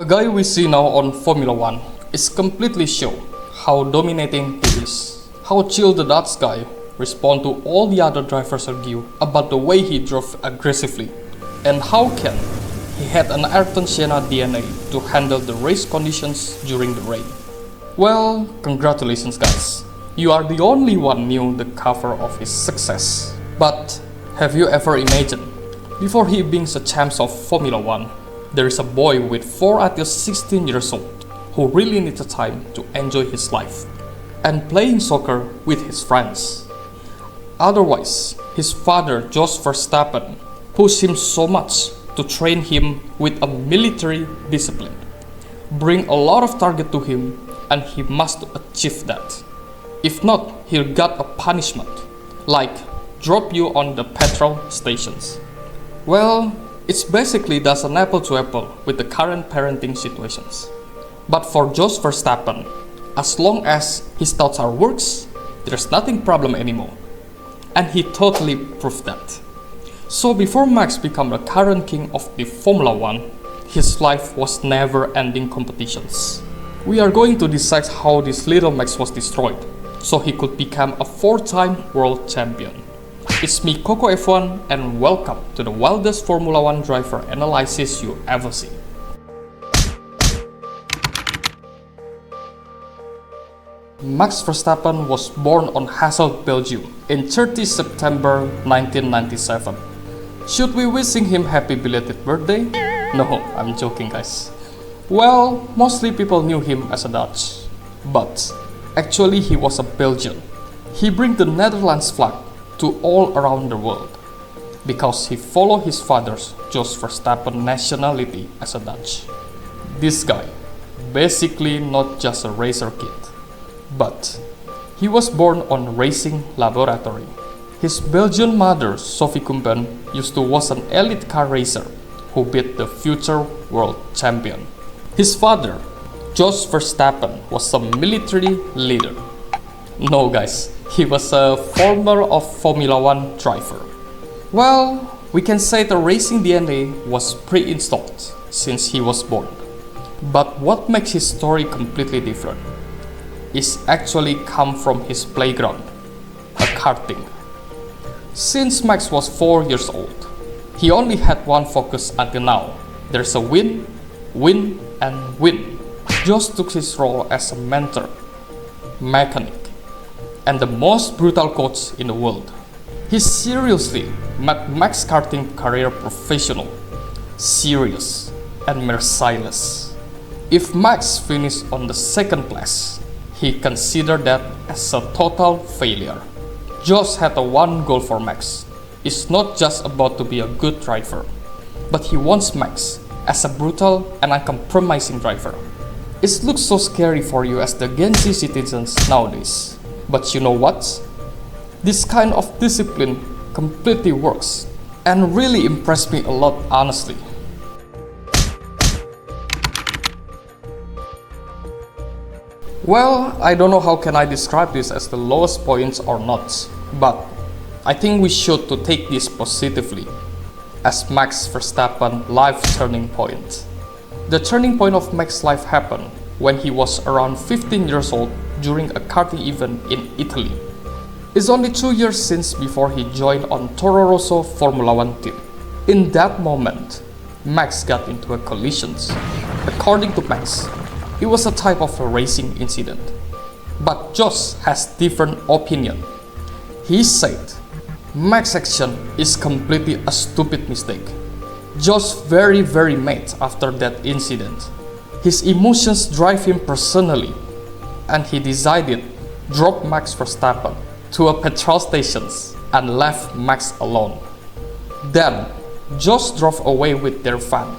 The guy we see now on Formula 1 is completely show how dominating he is. How chill the Dutch guy respond to all the other drivers argue about the way he drove aggressively. And how can he had an Ayrton Senna DNA to handle the race conditions during the rain. Well, congratulations guys. You are the only one knew the cover of his success. But have you ever imagined, before he being a champ of Formula 1, there is a boy with 4 until 16 years old who really needs the time to enjoy his life and playing soccer with his friends. Otherwise, his father Jos Verstappen pushed him so much to train him with a military discipline, bring a lot of target to him, and he must achieve that. If not, he'll get a punishment, like drop you on the petrol stations. Well, it's basically does an apple to apple with the current parenting situations. But for Jos Verstappen, as long as his thoughts are works, there's nothing problem anymore. And he totally proved that. So before Max became the current king of the Formula 1, his life was never-ending competitions. We are going to decide how this little Max was destroyed, so he could become a 4-time world champion. It's me Coco F1 and welcome to the wildest Formula 1 driver analysis you ever see. Max Verstappen was born on Hasselt, Belgium in 30 September 1997. Should we wishing him happy belated birthday? No, I'm joking guys. Well, mostly people knew him as a Dutch, but actually he was a Belgian. He bring the Netherlands flag to all around the world because he followed his father's Jos Verstappen nationality as a Dutch. This guy, basically not just a racer kid, but he was born on racing laboratory. His Belgian mother, Sophie Kumpen, used to was an elite car racer who beat the future world champion. His father, Jos Verstappen, was a military leader. No guys, he was a former of Formula 1 driver. Well, we can say the racing DNA was pre-installed since he was born. But what makes his story completely different is actually come from his playground, a karting. Since Max was 4 years old, he only had one focus until now. There's a win, win, and win. Jos took his role as a mentor, mechanic, and the most brutal coach in the world. He seriously made Max karting career professional, serious, and merciless. If Max finished on the second place, he considered that as a total failure. Jos had a one goal for Max. It's not just about to be a good driver, but he wants Max as a brutal and uncompromising driver. It looks so scary for you as the Gen Z citizens nowadays. But you know what? This kind of discipline completely works and really impressed me a lot honestly. Well, I don't know how can I describe this as the lowest points or not, but I think we should to take this positively as Max Verstappen life turning point. The turning point of Max's life happened when he was around 15 years old during a karting event in Italy. It's only 2 years since before he joined on Toro Rosso Formula 1 team. In that moment, Max got into a collision. According to Max, it was a type of a racing incident. But Jos has different opinion. He said, Max's action is completely a stupid mistake. Jos very mad after that incident. His emotions drive him personally, and he decided drop Max Verstappen to a petrol stations and left Max alone. Then, Jos drove away with their van,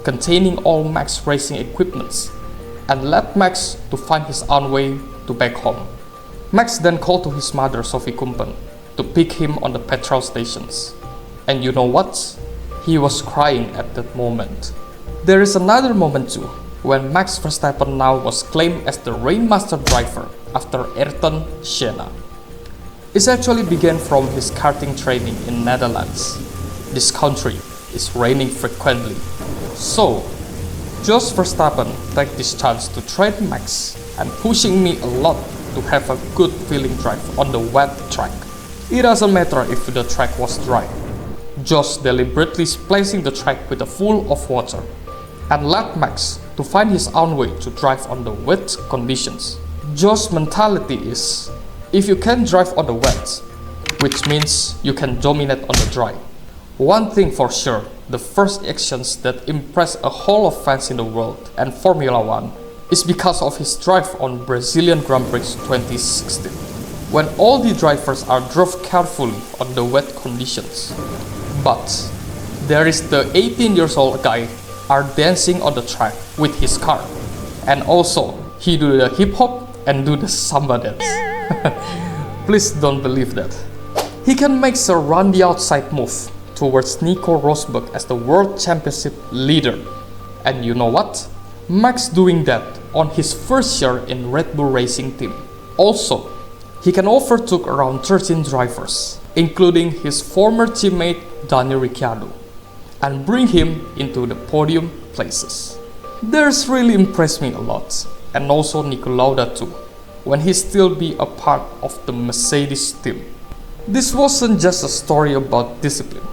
containing all Max racing equipments, and left Max to find his own way to back home. Max then called to his mother Sophie Kumpen to pick him on the petrol stations. And you know what? He was crying at that moment. There is another moment too, when Max Verstappen now was claimed as the Rainmaster driver after Ayrton Senna. It actually began from his karting training in Netherlands. This country is raining frequently, so Jos Verstappen take this chance to train Max and pushing me a lot to have a good feeling drive on the wet track. It doesn't matter if the track was dry. Jos deliberately splashing the track with a full of water and let Max to find his own way to drive on the wet conditions. Jos' mentality is, if you can drive on the wet, which means you can dominate on the dry. One thing for sure, the first actions that impress a whole of fans in the world and Formula 1 is because of his drive on Brazilian Grand Prix 2016, when all the drivers are drove carefully on the wet conditions. But there is the 18 years old guy are dancing on the track with his car, and also he do the hip hop and do the samba dance. Please don't believe that. He can make a run the outside move towards Nico Rosberg as the World Championship leader. And you know what? Max doing that on his first year in Red Bull Racing team. Also, he can overtook around 13 drivers, including his former teammate Daniel Ricciardo, and bring him into the podium places. There's really impressed me a lot, and also Niko Lauda too, when he still be a part of the Mercedes team. This wasn't just a story about discipline.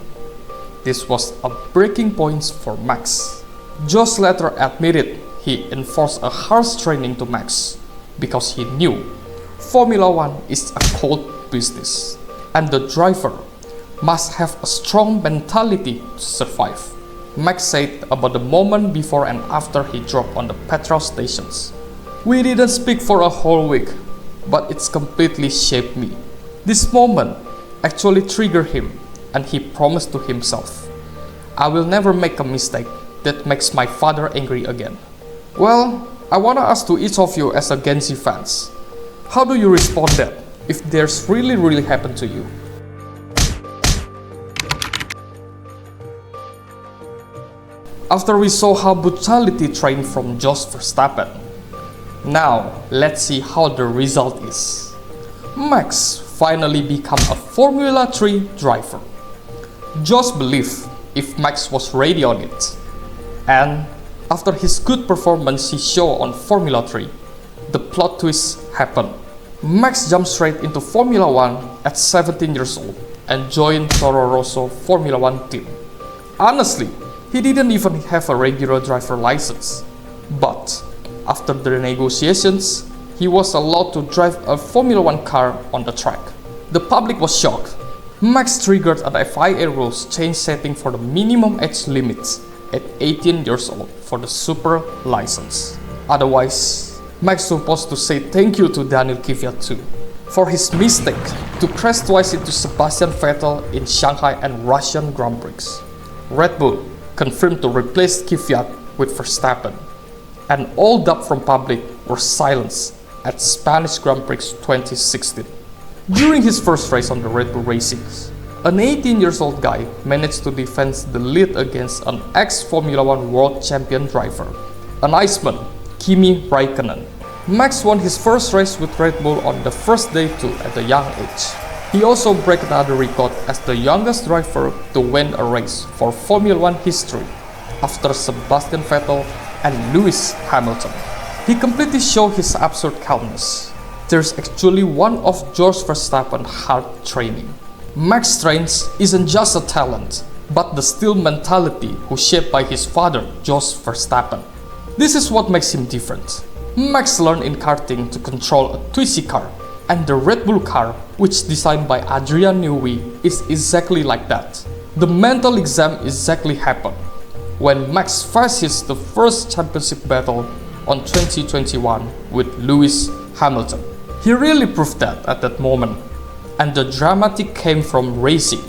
This was a breaking point for Max. Jos later admitted he enforced a harsh training to Max because he knew Formula 1 is a cold business and the driver must have a strong mentality to survive. Max said about the moment before and after he dropped on the petrol stations. We didn't speak for a whole week, but it's completely shaped me. This moment actually triggered him and he promised to himself, I will never make a mistake that makes my father angry again. Well, I wanna ask to each of you as a Gen Z fans, how do you respond that if there's really happened to you? After we saw how brutality trained from Jos Verstappen, now let's see how the result is. Max finally become a Formula 3 driver. Jos believed if Max was ready on it. And after his good performance he showed on Formula 3, the plot twist happened. Max jumped straight into Formula 1 at 17 years old and joined Toro Rosso Formula 1 team. Honestly, he didn't even have a regular driver license. But after the negotiations, he was allowed to drive a Formula 1 car on the track. The public was shocked. Max triggered an FIA rules change setting for the minimum age limits at 18 years old for the super license. Otherwise, Max supposed to say thank you to Daniel Kvyat too for his mistake to crash twice into Sebastian Vettel in Shanghai and Russian Grand Prix. Red Bull confirmed to replace Kvyat with Verstappen, and all doubt from public were silenced at Spanish Grand Prix 2016. During his first race on the Red Bull Racing, an 18 years old guy managed to defend the lead against an ex-Formula 1 world champion driver, an Iceman, Kimi Raikkonen. Max won his first race with Red Bull on the first day too at a young age. He also broke another record as the youngest driver to win a race for Formula 1 history after Sebastian Vettel and Lewis Hamilton. He completely showed his absurd calmness. There's actually one of Jos Verstappen hard training. Max strength isn't just a talent, but the steel mentality who shaped by his father, Jos Verstappen. This is what makes him different. Max learned in karting to control a twisty car, and the Red Bull car, which designed by Adrian Newey, is exactly like that. The mental exam exactly happened when Max faces the first championship battle on 2021 with Lewis Hamilton. He really proved that at that moment, and the dramatic came from racing,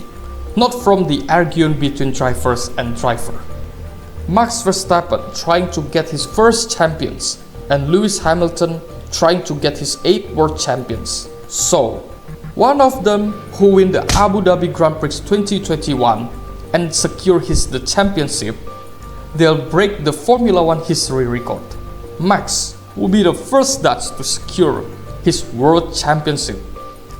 not from the arguing between drivers and driver. Max Verstappen trying to get his first champions, and Lewis Hamilton trying to get his 8th world champions. So, one of them who win the Abu Dhabi Grand Prix 2021 and secure the championship, they'll break the Formula 1 history record. Max will be the first Dutch to secure his world championship,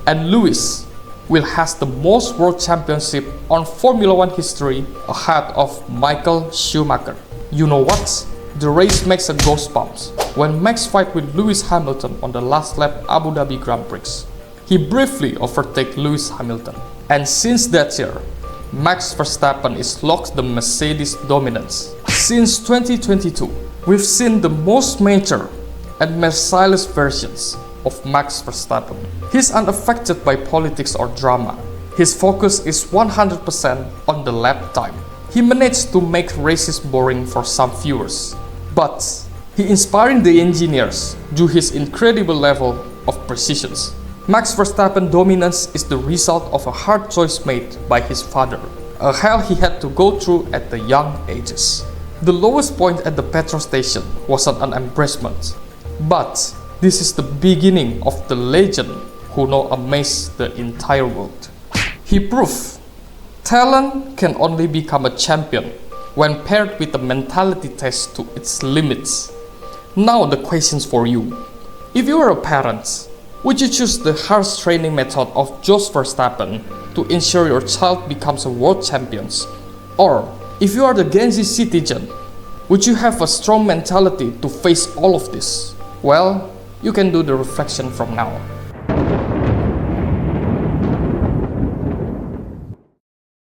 and Lewis will have the most world championship on Formula 1 history ahead of Michael Schumacher. You know what? The race makes a goosebumps when Max fight with Lewis Hamilton on the last lap Abu Dhabi Grand Prix. He briefly overtakes Lewis Hamilton, and since that year, Max Verstappen is locked the Mercedes dominance. Since 2022, we've seen the most mature and merciless versions of Max Verstappen. He's unaffected by politics or drama. His focus is 100% on the lap time. He managed to make races boring for some viewers, but he inspiring the engineers due his incredible level of precision. Max Verstappen dominance is the result of a hard choice made by his father, a hell he had to go through at the young ages. The lowest point at the petrol station was an embarrassment, but this is the beginning of the legend who now amaze the entire world. He proved talent can only become a champion when paired with a mentality test to its limits. Now the questions for you. If you are a parent, would you choose the harsh training method of Jos Verstappen to ensure your child becomes a world champion? Or, if you are the Gen Z citizen, would you have a strong mentality to face all of this? Well, you can do the reflection from now.